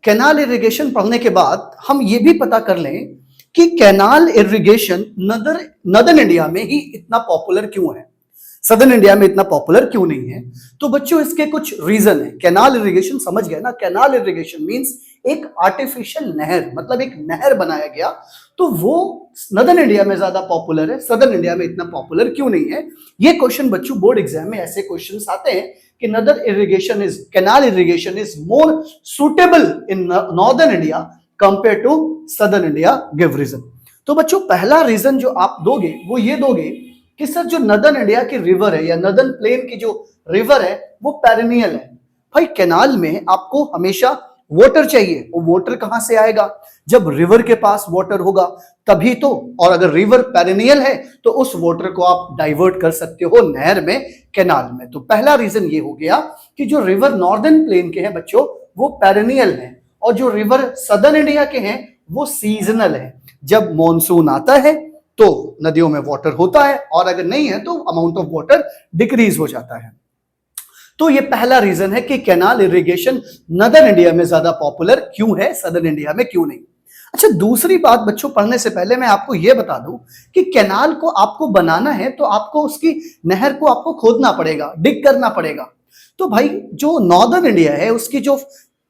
Canal irrigation पढ़ने के बाद हम ये भी पता कर लें कि कैनाल इरिगेशन नदर्न इंडिया में ही इतना पॉपुलर क्यों है, सदर्न इंडिया में इतना पॉपुलर क्यों नहीं है। तो बच्चों इसके कुछ रीजन है। कैनाल इरिगेशन समझ गए ना, कैनाल इरिगेशन मींस एक आर्टिफिशियल नहर, मतलब एक नहर बनाया गया, तो वो नदर्न इंडिया में ज्यादा पॉपुलर है, सदर्न इंडिया में इतना पॉपुलर क्यों नहीं है। ये क्वेश्चन बच्चों बोर्ड एग्जाम में ऐसे क्वेश्चंस आते हैं कि canal irrigation is more suitable in northern India compare to southern India, give reason. तो बच्चों पहला रीजन जो आप दोगे वो ये दोगे कि सर जो नदर्न इंडिया की रिवर है या नदर्न प्लेन की जो रिवर है वो पेरिनियल है। भाई कैनाल में आपको हमेशा वाटर चाहिए, वो वाटर कहां से आएगा, जब रिवर के पास वाटर होगा तभी तो। और अगर रिवर पेरिनियल है तो उस वाटर को आप डाइवर्ट कर सकते हो नहर में, कैनाल में। तो पहला रीजन ये हो गया कि जो रिवर नॉर्दर्न प्लेन के हैं बच्चों वो पेरिनियल है, और जो रिवर सदर्न इंडिया के हैं वो सीजनल है। जब मॉनसून आता है तो नदियों में वाटर होता है, और अगर नहीं है तो अमाउंट ऑफ वाटर डिक्रीज हो जाता है। तो ये पहला रीजन है कि कैनाल इरिगेशन नदर्न इंडिया में ज्यादा पॉपुलर क्यों है, सदर्न इंडिया में क्यों नहीं। अच्छा, दूसरी बात बच्चों पढ़ने से पहले मैं आपको यह बता दूं कि कैनाल को आपको बनाना है तो आपको उसकी नहर को आपको खोदना पड़ेगा, डिग करना पड़ेगा। तो भाई जो नॉर्दर्न इंडिया है उसकी जो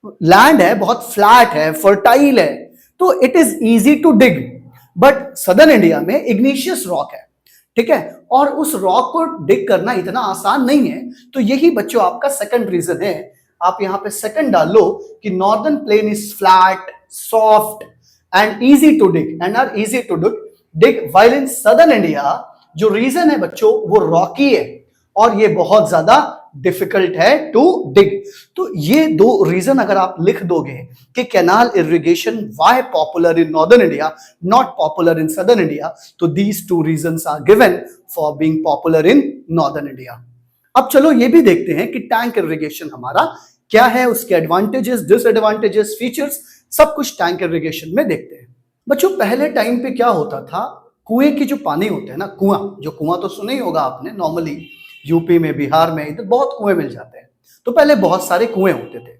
लैंड है बहुत फ्लैट है, फर्टाइल है, तो it is easy to dig. But southern India में इग्निशियस रॉक है, ठीक है, और उस रॉक को डिग करना इतना आसान नहीं है। तो यही बच्चों आपका सेकंड रीजन है। आप यहां पे सेकंड डाल लो कि northern plain is flat, soft and easy to dig and are easy to dig, while in southern India जो रीजन है बच्चों वो रॉकी है और ये बहुत ज्यादा डिफिकल्ट है टू डिग। तो ये दो रीजन अगर आप लिख दोगे कि canal irrigation why popular in northern India not popular in southern India, तो these two reasons are given for being popular in northern India. अब चलो ये भी देखते हैं कि टैंक इरिगेशन हमारा क्या है, उसके एडवांटेजेस, डिसएडवांटेजेस, फीचर्स, सब कुछ टैंक इरिगेशन में देखते हैं। बच्चों पहले टाइम पे क्या होता था, कुएं की जो पानी होते हैं ना, कुआं तो सुना ही होगा आपने, नॉर्मली यूपी में, बिहार में, इधर बहुत कुएं मिल जाते हैं। तो पहले बहुत सारे कुएं होते थे।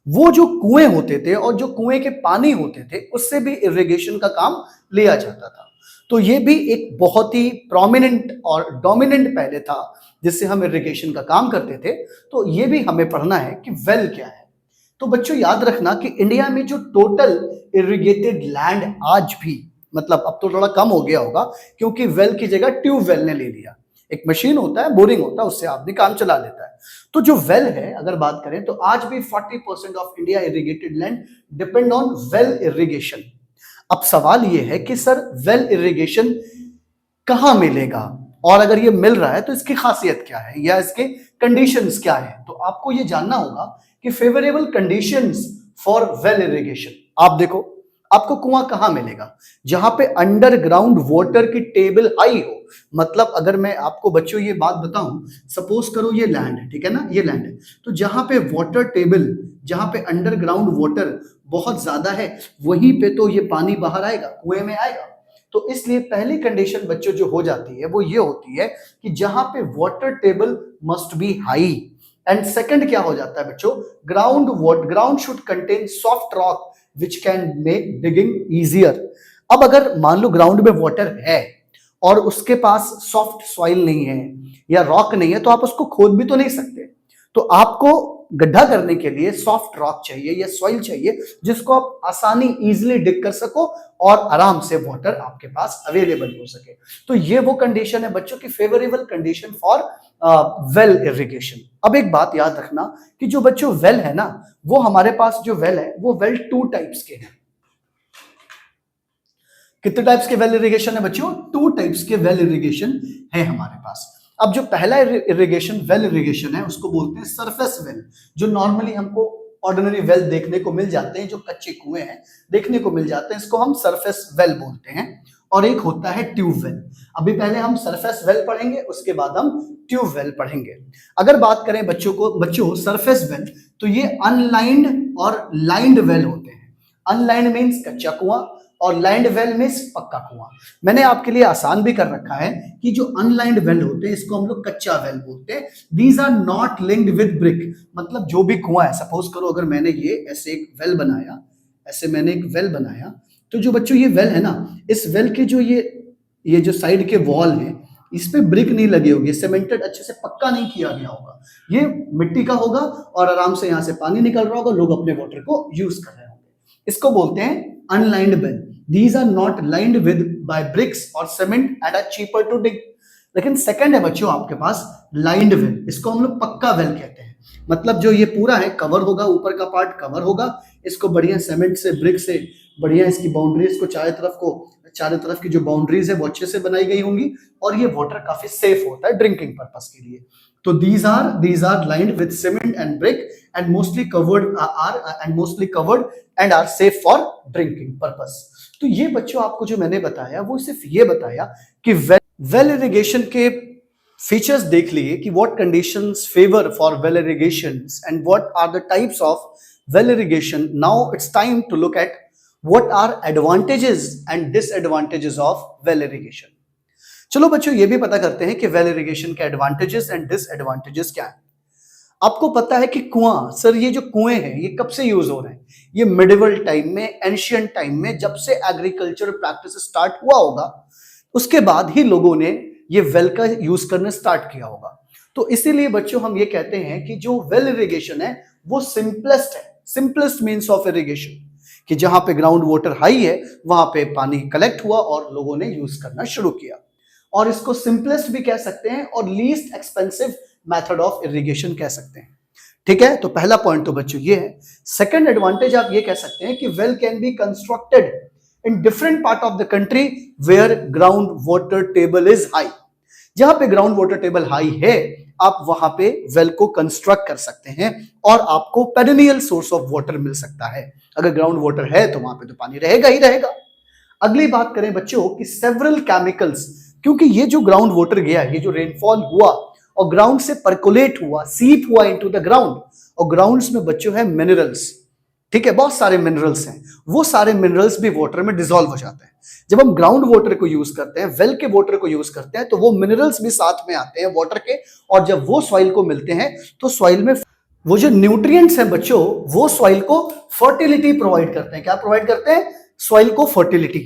वो जो कुएं होते थे और जो कुएं के पानी होते थे उससे भी इरिगेशन का काम लिया जाता था। तो ये भी एक बहुत ही प्रोमिनेंट और डोमिनेंट पहले था जिससे हम इरिगेशन का काम करते थे। तो ये भी हमें पढ़ना है कि वेल क्या है। तो बच्चों याद रखना कि इंडिया में जो टोटल इरिगेटेड लैंड आज भी, मतलब अब तो थोड़ा कम हो गया होगा क्योंकि वेल की जगह ट्यूबवेल ने ले लिया। एक मशीन होता है, बोरिंग होता है, उससे आदमी काम चला लेता है। तो जो वेल है अगर बात करें तो आज भी 40% of India irrigated land depend on well irrigation. अब सवाल ये है कि सर वेल इरिगेशन कहां मिलेगा, और अगर ये मिल रहा है तो इसकी खासियत क्या है या इसके कंडीशंस क्या है। तो आपको ये जानना होगा कि favourable conditions for well irrigation. आप देखो आपको कुआं कहां मिलेगा, जहां पे अंडरग्राउंड वाटर की टेबल हाई हो। मतलब अगर मैं आपको बच्चों ये बात बताऊं, सपोज करो ये लैंड है, ठीक है ना, ये लैंड है, तो जहां पे वाटर टेबल, जहां पे अंडरग्राउंड वाटर बहुत ज्यादा है वहीं पे तो ये पानी बाहर आएगा, कुएं में आएगा। तो इसलिए पहली कंडीशन बच्चों जो हो जाती है वो ये होती है कि जहां पे water table must be high. And second क्या हो जाता है बच्चों, ground should contain soft rock which can make digging easier। अब अगर मान लो ग्राउंड में वाटर है और उसके पास सॉफ्ट सॉइल नहीं है या रॉक नहीं है तो आप उसको खोद भी तो नहीं सकते। तो आपको गड्ढा करने के लिए सॉफ्ट रॉक चाहिए या सॉइल चाहिए जिसको आप आसानी इजीली डिग कर सको और आराम से वाटर आपके पास अवेलेबल हो सके। तो ये वो कंडीशन है बच्चों की favourable condition for well irrigation. अब एक बात याद रखना कि जो बच्चों वेल है ना, वो हमारे पास जो वेल है वो वेल 2 टाइप्स के हैं। कितने टाइप्स के वेल इरिगेशन है बच्चों, 2 टाइप्स के वेल इरिगेशन है हमारे पास। अब जो पहला इरिगेशन वेल इरिगेशन है उसको बोलते हैं सरफेस वेल, जो नॉर्मली हमको ऑर्डिनरी वेल देखने को मिल जाते हैं, जो कच्चे कुएं हैं देखने को मिल जाते हैं, इसको हम सरफेस वेल बोलते हैं। और एक होता है ट्यूबवेल। अभी पहले हम सरफेस वेल पढ़ेंगे, उसके बाद हम ट्यूबवेल पढ़ेंगे। अगर बात करें बच्चों सरफेस वेल, तो ये अनलाइंड और लाइंड वेल होते हैं। अनलाइंड मींस कच्चा कुआं और लैंड वेल मीन्स पक्का कुआं। मैंने आपके लिए आसान भी कर रखा है कि जो अनलाइंड वेल होते हैं इसको हम लोग कच्चा वेल बोलते हैं। These are not linked with brick, मतलब जो भी कुआं है, सपोज करो अगर मैंने ये ऐसे एक वेल बनाया, ऐसे मैंने एक वेल बनाया, तो जो बच्चों ये वेल है ना, इस वेल के जो ये जो साइड के वॉल है इस पे ब्रिक नहीं लगी होगी, सीमेंटेड अच्छे से पक्का नहीं किया गया होगा, ये मिट्टी का होगा और आराम से यहाँ से पानी निकल रहा होगा, लोग अपने वाटर को यूज कर रहे होंगे। इसको बोलते हैं unlined well. These are not lined with by bricks और cement and are cheaper to dig. लेकिन सेकंड है बच्चों आपके पास लाइंड वेल, इसको हम लोग पक्का वेल कहते हैं। मतलब जो ये पूरा है कवर होगा, ऊपर का पार्ट कवर होगा, इसको बढ़िया सीमेंट से, ब्रिक से बढ़िया इसकी बाउंड्रीज को चारों तरफ की जो बाउंड्रीज है वो अच्छे से बनाई गई होंगी और ये वाटर काफी सेफ होता है ड्रिंकिंग पर्पस के लिए। तो these are lined with cement and brick and mostly covered and are safe for drinking purpose। तो ये बच्चों आपको जो मैंने बताया वो सिर्फ ये बताया कि वेल इरिगेशन के फीचर्स देख लिए कि what conditions favor for well irrigations and what are the types of well irrigation। Now it's time to look at what are advantages and disadvantages of well irrigation। चलो बच्चों ये भी पता करते हैं कि वेल इरिगेशन के एडवांटेजेस एंड डिसएडवांटेजेस क्या है। आपको पता है कि कुआं, सर ये जो कुएं हैं ये कब से यूज हो रहे हैं? ये मिडिवल टाइम में, एंशियंट टाइम में, जब से एग्रीकल्चर प्रैक्टिस स्टार्ट हुआ होगा उसके बाद ही लोगों ने ये वेल का यूज करना स्टार्ट किया होगा। तो इसीलिए बच्चों हम ये कहते हैं कि जो वेल इरिगेशन है वो सिंपलेस्ट है। सिंपलेस्ट मीन्स ऑफ इरिगेशन कि जहां पे ग्राउंड वाटर हाई है वहां पे पानी कलेक्ट हुआ और लोगों ने यूज करना शुरू किया, और इसको सिंपलेस्ट भी कह सकते हैं और least expensive method of irrigation कह सकते हैं। ठीक है, तो पहला पॉइंट तो बच्चों ये है। सेकंड एडवांटेज आप ये कह सकते हैं कि well can be constructed in different part of the country where ground water table is high. जहां पे ग्राउंड वाटर टेबल हाई है आप वहां पे वेल को कंस्ट्रक्ट कर सकते हैं और आपको पेरेनियल सोर्स ऑफ वाटर मिल सकता है। अगर ग्राउंड वाटर है तो वहां पे तो पानी रहेगा ही रहेगा। अगली बात करें बच्चों कि सेवरल केमिकल्स, क्योंकि ये जो ग्राउंड वाटर गया, ये जो रेनफॉल हुआ और ग्राउंड से परकोलेट हुआ, सीप हुआ इनटू द ग्राउंड, और ग्राउंड्स में बच्चों है मिनरल्स। ठीक है, बहुत सारे मिनरल्स हैं, वो सारे मिनरल्स भी वाटर में डिसॉल्व हो जाते हैं। जब हम ग्राउंड वाटर को यूज करते हैं, वेल के वाटर को यूज करते हैं, तो वो मिनरल्स भी साथ में आते हैं वाटर के, और जब वो सॉइल को मिलते हैं तो सॉइल में वो जो न्यूट्रिएंट्स हैं बच्चों वो सॉइल को फर्टिलिटी प्रोवाइड करते हैं। क्या प्रोवाइड करते हैं? सॉइल को फर्टिलिटी।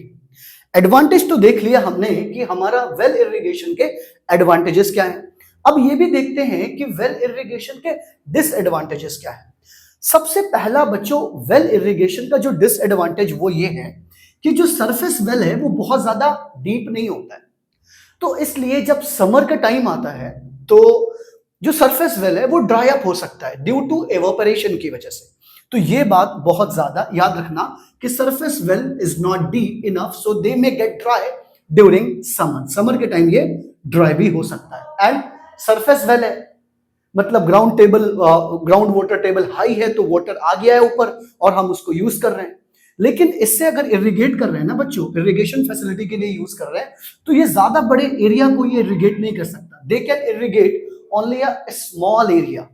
एडवांटेज तो देख लिया हमने कि हमारा वेल इरिगेशन के एडवांटेजेस क्या हैं। अब ये भी देखते हैं कि वेल इरिगेशन के डिसएडवांटेजेस क्या है। सबसे पहला बच्चों वेल इरिगेशन का जो डिसएडवांटेज वो ये है कि जो सरफेस वेल है वो बहुत ज्यादा डीप नहीं होता है। तो इसलिए जब समर का टाइम आता है तो जो सरफेस वेल है वो ड्राई अप हो सकता है ड्यू टू एवापोरेशन की वजह से। तो ये बात बहुत ज्यादा याद रखना कि surface well is not deep enough, so they may gate dry during summer. Summer के टाइम ये ड्राई भी हो सकता है। एंड सरफेस वेल है मतलब ग्राउंड वाटर टेबल हाई है तो वाटर आ गया है ऊपर और हम उसको यूज कर रहे हैं। लेकिन इससे अगर इरिगेट कर रहे हैं ना बच्चों, इरिगेशन फैसिलिटी के लिए यूज कर रहे हैं, तो ये ज्यादा बड़े एरिया को ये इरिगेट नहीं कर सकता। They can irrigate only a small area.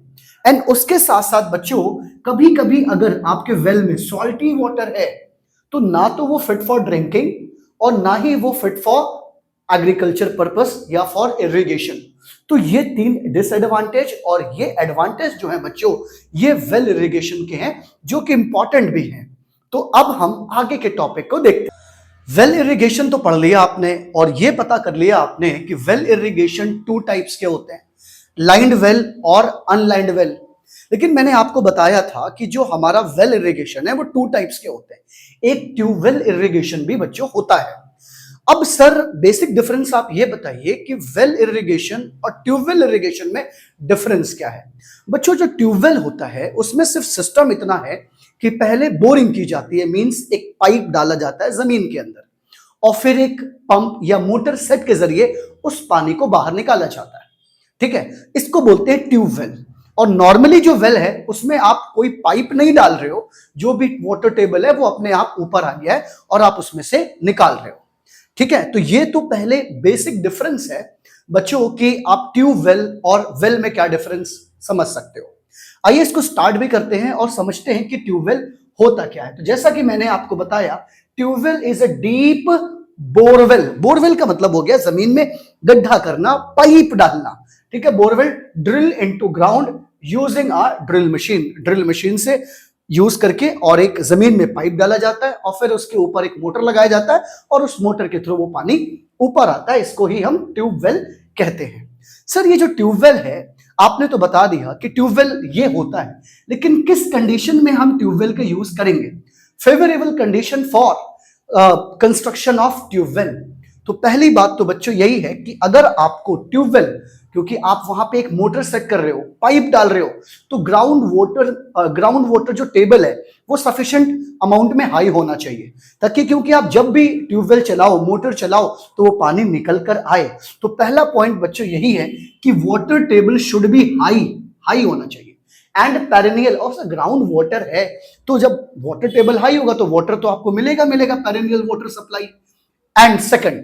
And उसके साथ साथ बच्चों कभी कभी अगर आपके वेल में सॉल्टी वाटर है तो ना तो वो फिट फॉर ड्रिंकिंग और ना ही वो फिट फॉर एग्रीकल्चर पर्पस या फॉर इरिगेशन। तो ये तीन डिसएडवांटेज और ये एडवांटेज जो है बच्चों ये वेल इरिगेशन के हैं जो कि इंपॉर्टेंट भी हैं। तो अब हम आगे के टॉपिक को देखते हैं। वेल इरिगेशन तो पढ़ लिया आपने और ये पता कर लिया आपने कि वेल इरिगेशन टू टाइप्स के होते हैं, लाइंड वेल और अनलाइंड वेल। लेकिन मैंने आपको बताया था कि जो हमारा वेल इरिगेशन है वो टू टाइप्स के होते हैं। एक ट्यूबवेल इरिगेशन भी बच्चों होता है। अब सर बेसिक डिफरेंस आप ये बताइए कि वेल इरिगेशन और ट्यूबवेल इरिगेशन में डिफरेंस क्या है। बच्चों जो ट्यूबवेल होता है उसमें सिर्फ सिस्टम इतना है कि पहले बोरिंग की जाती है, मींस एक पाइप डाला जाता है जमीन के अंदर और फिर एक पंप या मोटर सेट के जरिए उस पानी को बाहर निकाला जाता है। ठीक है, इसको बोलते हैं ट्यूबवेल। और नॉर्मली जो वेल है उसमें आप कोई पाइप नहीं डाल रहे हो, जो भी वाटर टेबल है वो अपने आप ऊपर आ गया है और आप उसमें से निकाल रहे हो। ठीक है, तो ये तो पहले बेसिक डिफरेंस है बच्चों कि आप ट्यूबवेल और वेल में क्या डिफरेंस समझ सकते हो। आइए इसको स्टार्ट भी करते हैं और समझते हैं कि ट्यूबवेल होता क्या है। तो जैसा कि मैंने आपको बताया tubewell is a deep borewell. Borewell का मतलब हो गया जमीन में गड्ढा करना, पाइप डालना, ठीक है। Borewell drill into ground using a drill machine. Drill machine से यूज करके और एक जमीन में पाइप डाला जाता है और फिर उसके ऊपर एक मोटर लगाया जाता है और उस मोटर के थ्रू वो पानी ऊपर आता है। इसको ही हम ट्यूबवेल कहते हैं। सर ये जो ट्यूबवेल है, आपने तो बता दिया कि ट्यूबवेल ये होता है, लेकिन किस कंडीशन में हम ट्यूबवेल का यूज करेंगे? Favourable condition for construction of tubewell. तो पहली बात तो बच्चों यही है कि अगर आपको ट्यूबवेल, क्योंकि आप वहां पे एक मोटर सेट कर रहे हो, पाइप डाल रहे हो, तो ग्राउंड वाटर जो टेबल है वो सफिशिएंट अमाउंट में हाई होना चाहिए, ताकि क्योंकि आप जब भी ट्यूबवेल चलाओ, मोटर चलाओ, तो वो पानी निकल कर आए। तो पहला पॉइंट बच्चों यही है कि water table should be high होना चाहिए एंड पेरेनियल। और ग्राउंड वाटर है तो जब वाटर टेबल हाई होगा तो वाटर तो आपको मिलेगा perennial water supply. And second,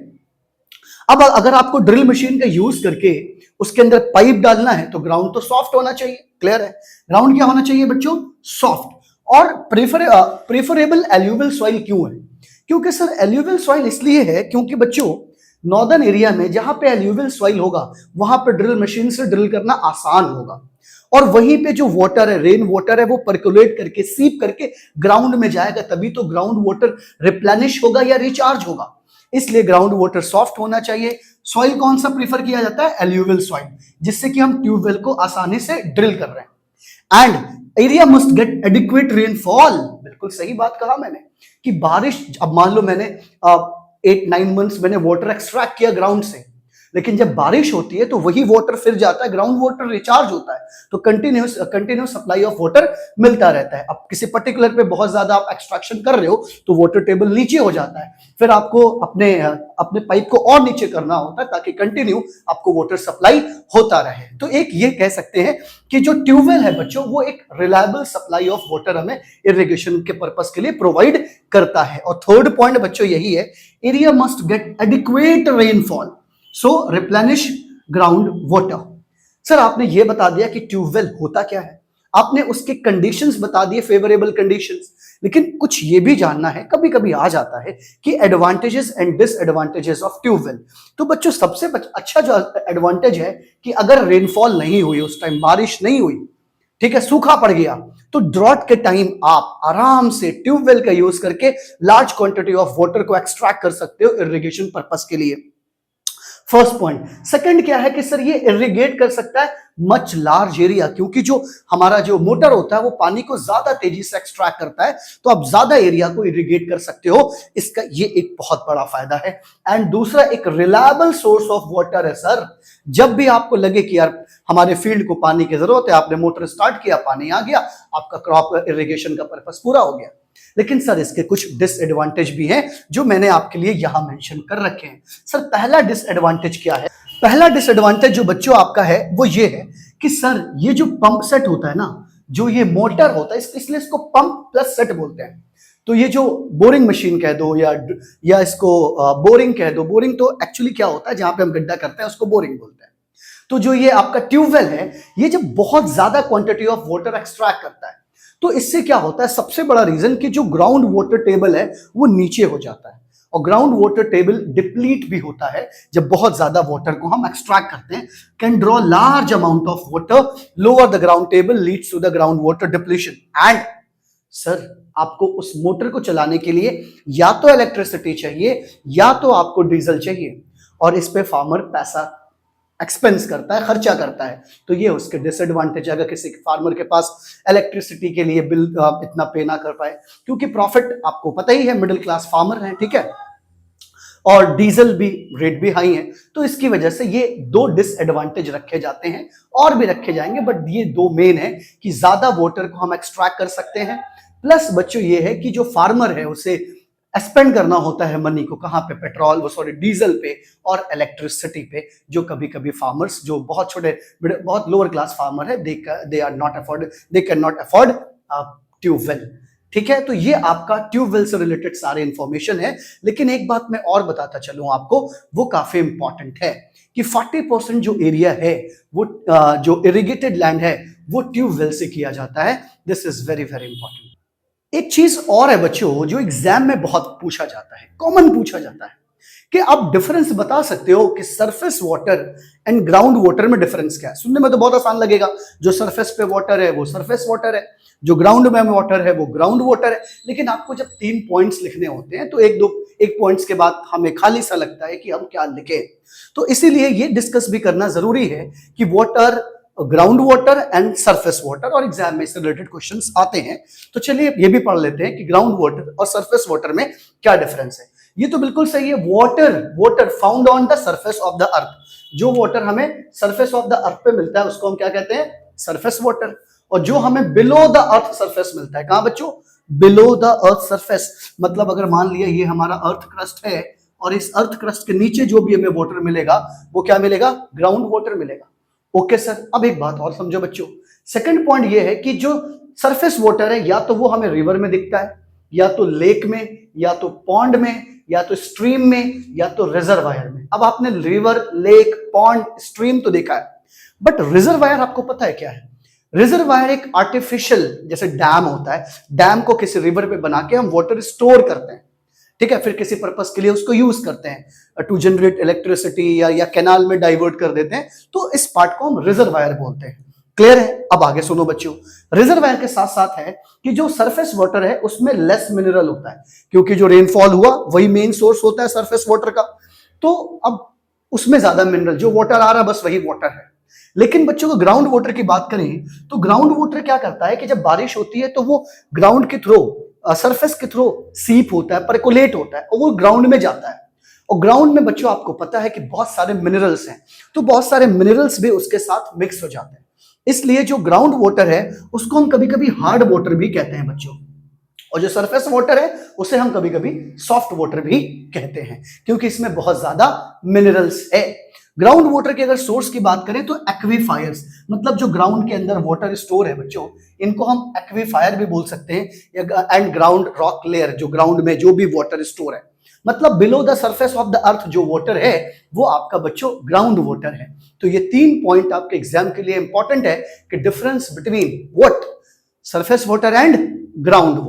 अब अगर आपको ड्रिल मशीन का यूज करके उसके अंदर पाइप डालना है तो ग्राउंड तो सॉफ्ट होना चाहिए। क्लियर है? ग्राउंड क्या होना चाहिए बच्चों? सॉफ्ट। और प्रेफरेबल एल्यूवियल सॉइल क्यों है? क्योंकि सर एल्यूवियल सॉइल इसलिए है क्योंकि बच्चों नॉर्दर्न एरिया में जहां पे एल्यूवियल सॉइल होगा वहां पे ड्रिल मशीन से ड्रिल करना आसान होगा, और वहीं पे जो वाटर है, रेन वाटर है, वो पर्कुलेट करके सीप करके ग्राउंड में जाएगा, तभी तो ग्राउंड वाटर रिप्लेनिश होगा या रिचार्ज होगा। इसलिए ग्राउंड वाटर सॉफ्ट होना चाहिए। सॉइल कौन सा प्रीफर किया जाता है? एल्यूवियल सॉइल, जिससे कि हम ट्यूबवेल को आसानी से ड्रिल कर रहे हैं। And area must get adequate rainfall. बिल्कुल सही बात कहा मैंने कि बारिश, अब मान लो मैंने 8-9 मंथ्स मैंने वाटर एक्सट्रैक्ट किया ग्राउंड से, लेकिन जब बारिश होती है तो वही वाटर फिर जाता है, ग्राउंड वाटर रिचार्ज होता है, तो कंटिन्यूस सप्लाई ऑफ वाटर मिलता रहता है। अब किसी पर्टिकुलर पे बहुत ज्यादा आप एक्सट्रैक्शन कर रहे हो तो वाटर टेबल नीचे हो जाता है, फिर आपको अपने पाइप को और नीचे करना होता है ताकि कंटिन्यू आपको वाटर सप्लाई होता रहे। तो एक ये कह सकते हैं कि जो ट्यूबवेल है बच्चों, वो एक रिलायबल सप्लाई ऑफ वाटर हमें इरिगेशन के पर्पस के लिए प्रोवाइड करता है। और थर्ड पॉइंट बच्चों यही है, area must get adequate rainfall so replenish ground water. Sir आपने ये बता दिया कि ट्यूबवेल होता क्या है, आपने उसके कंडीशंस बता दिए, फेवरेबल कंडीशंस, लेकिन कुछ ये भी जानना है, कभी कभी आ जाता है कि advantages and disadvantages of tubewell. तो बच्चों सबसे अच्छा जो एडवांटेज है कि अगर रेनफॉल नहीं हुई, उस टाइम बारिश नहीं हुई, ठीक है, सूखा पड़ गया, तो ड्रॉट के टाइम आप आराम से ट्यूबवेल का यूज करके लार्ज क्वांटिटी ऑफ वाटर को एक्सट्रैक्ट कर सकते हो इरिगेशन पर्पस के लिए। First point. सेकंड क्या है कि सर ये इरिगेट कर सकता है मच लार्ज एरिया, क्योंकि जो हमारा जो मोटर होता है वो पानी को ज्यादा तेजी से एक्सट्रैक्ट करता है, तो आप ज्यादा एरिया को इरिगेट कर सकते हो। इसका ये एक बहुत बड़ा फायदा है। एंड दूसरा, एक रिलायबल सोर्स ऑफ वाटर है सर। जब भी आपको लगे कि यार हमारे फील्ड को पानी की जरूरत है, आपने मोटर स्टार्ट किया, पानी आ गया, आपका क्रॉप इरिगेशन का पर्पस पूरा हो गया। लेकिन सर इसके कुछ डिसएडवांटेज भी हैं जो मैंने आपके लिए यहां मेंशन कर रखे हैं। सर पहला डिसएडवांटेज क्या है? पहला डिसएडवांटेज जो बच्चों आपका है वो ये है कि सर ये जो पंप सेट होता है ना, जो ये मोटर होता है, इसलिए इसको पंप प्लस सेट बोलते हैं। तो ये जो बोरिंग मशीन कह दो या इसको बोरिंग कह दो, बोरिंग तो एक्चुअली क्या होता है, जहां पे हम गड्ढा करते हैं उसको बोरिंग बोलते हैं। तो जो ये आपका ट्यूबवेल है, ये जब बहुत ज्यादा क्वांटिटी ऑफ वाटर एक्सट्रैक्ट करता है, तो इससे क्या होता है, सबसे बड़ा रीजन कि जो ग्राउंड वाटर टेबल है वो नीचे हो जाता है, और ग्राउंड वाटर टेबल डिप्लीट भी होता है जब बहुत ज्यादा वाटर को हम एक्सट्रैक्ट करते हैं। Can draw large amount of water lower the ground table leads to the ground water depletion. And sir आपको उस मोटर को चलाने के लिए या तो इलेक्ट्रिसिटी चाहिए या तो आपको डीजल चाहिए, और इस पे फार्मर पैसा एक्सपेंस करता है, खर्चा करता है। तो ये उसके डिसएडवांटेज है, अगर किसी फार्मर के पास इलेक्ट्रिसिटी के लिए बिल इतना पे ना कर पाए, क्योंकि प्रॉफिट आपको पता ही है, मिडिल क्लास फार्मर है, ठीक है, और डीजल भी रेट भी हाई है, तो इसकी वजह से ये दो डिसएडवांटेज रखे जाते हैं, और भी रखे जाएंगे, बट ये दो मेन है कि ज्यादा वाटर को हम एक्सट्रैक्ट कर सकते हैं, प्लस बच्चों ये है कि जो फार्मर है उसे स्पेंड करना होता है मनी को कहां पे, डीजल पे और इलेक्ट्रिसिटी पे, जो कभी कभी फार्मर्स जो बहुत छोटे बहुत लोअर क्लास फार्मर है, they can not afford tubewell. ठीक है, तो ये आपका ट्यूबवेल से रिलेटेड सारे इंफॉर्मेशन है। लेकिन एक बात मैं और बताता चलूं आपको, वो काफी इंपॉर्टेंट है कि 40% जो एरिया है वो जो इरिगेटेड लैंड है वो ट्यूबवेल से किया जाता है। This is very very important. एक चीज और है बच्चों जो एग्जाम में बहुत पूछा जाता है, कॉमन पूछा जाता है कि आप डिफरेंस बता सकते हो कि surface water and ground water में डिफरेंस क्या है। सुनने में तो बहुत आसान लगेगा, जो सरफेस पे वाटर है वो सरफेस वाटर है, जो ग्राउंड में वाटर है वो ग्राउंड वाटर है। लेकिन आपको जब 3 पॉइंट्स लिखने होते हैं तो एक पॉइंट्स के बाद हमें खाली सा लगता है कि हम क्या लिखें। तो इसीलिए ये डिस्कस भी करना जरूरी है कि water, ground water and surface water, और एग्जाम में इससे रिलेटेड क्वेश्चंस आते हैं। तो चलिए ये भी पढ़ लेते हैं कि ग्राउंड वाटर और सरफेस वाटर में क्या डिफरेंस है। ये तो बिल्कुल सही है, water found on the surface of the earth. जो वाटर हमें सरफेस ऑफ द अर्थ पे मिलता है उसको हम क्या कहते हैं, सरफेस वाटर। और जो हमें बिलो द अर्थ सरफेस मिलता है, कहां बच्चों, बिलो द अर्थ सरफेस। मतलब अगर मान लिया ये हमारा अर्थ क्रस्ट है और इस अर्थ क्रस्ट के नीचे जो भी हमें वाटर मिलेगा वो क्या मिलेगा, ग्राउंड वाटर मिलेगा। ओके सर, अब एक बात और समझो बच्चों, सेकंड पॉइंट ये है कि जो सरफेस वाटर है या तो वो हमें रिवर में दिखता है, या तो लेक में, या तो पॉन्ड में, या तो स्ट्रीम में, या तो रिजर्वायर में। अब आपने रिवर, लेक, पॉन्ड, स्ट्रीम तो देखा है, बट रिजर्वायर आपको पता है क्या है? रिजर्वायर एक आर्टिफिशियल, जैसे डैम होता है, डैम को किसी रिवर पे बना के हम वाटर स्टोर करते हैं, ठीक है, फिर किसी पर्पस के लिए उसको यूज करते हैं टू जनरेट इलेक्ट्रिसिटी, या कैनाल में डाइवर्ट कर देते हैं। तो इस पार्ट को हम रिजर्वायर बोलते हैं। क्लियर है? अब आगे सुनो बच्चों, रिजर्वायर के साथ साथ है कि जो सरफेस वाटर है उसमें लेस मिनरल होता है, क्योंकि जो रेनफॉल हुआ वही मेन सोर्स होता है सरफेस वाटर का। तो अब उसमें ज्यादा मिनरल, जो वाटर आ रहा है बस वही वाटर है। लेकिन बच्चों को ग्राउंड वाटर की बात करें तो ग्राउंड वाटर क्या करता है कि जब बारिश होती है तो वो ग्राउंड के थ्रू, सरफेस के थ्रू सीप होता है, परकोलेट होता है और वो ग्राउंड में जाता है। और ग्राउंड में बच्चों आपको पता है कि बहुत सारे मिनरल्स हैं, तो बहुत सारे मिनरल्स भी उसके साथ मिक्स हो जाते हैं। इसलिए जो ग्राउंड वाटर है उसको हम कभी कभी हार्ड वाटर भी कहते हैं बच्चों, और जो सरफेस वाटर है उसे हम कभी कभी सॉफ्ट वाटर भी कहते हैं, क्योंकि इसमें बहुत ज्यादा मिनरल्स है। ग्राउंड वाटर के अगर सोर्स की बात करें तो एक्वीफायर्स, मतलब जो ग्राउंड के अंदर वाटर स्टोर है बच्चों, इनको हम एक्वीफायर भी बोल सकते हैं, एंड ग्राउंड रॉक लेयर, जो ग्राउंड में जो भी वाटर स्टोर है, मतलब below the surface of the earth जो वाटर है वो आपका बच्चों ग्राउंड वाटर है। तो ये 3 पॉइंट आपके एग्जाम के लिए इंपॉर्टेंट है कि difference between what, surface water and ground water.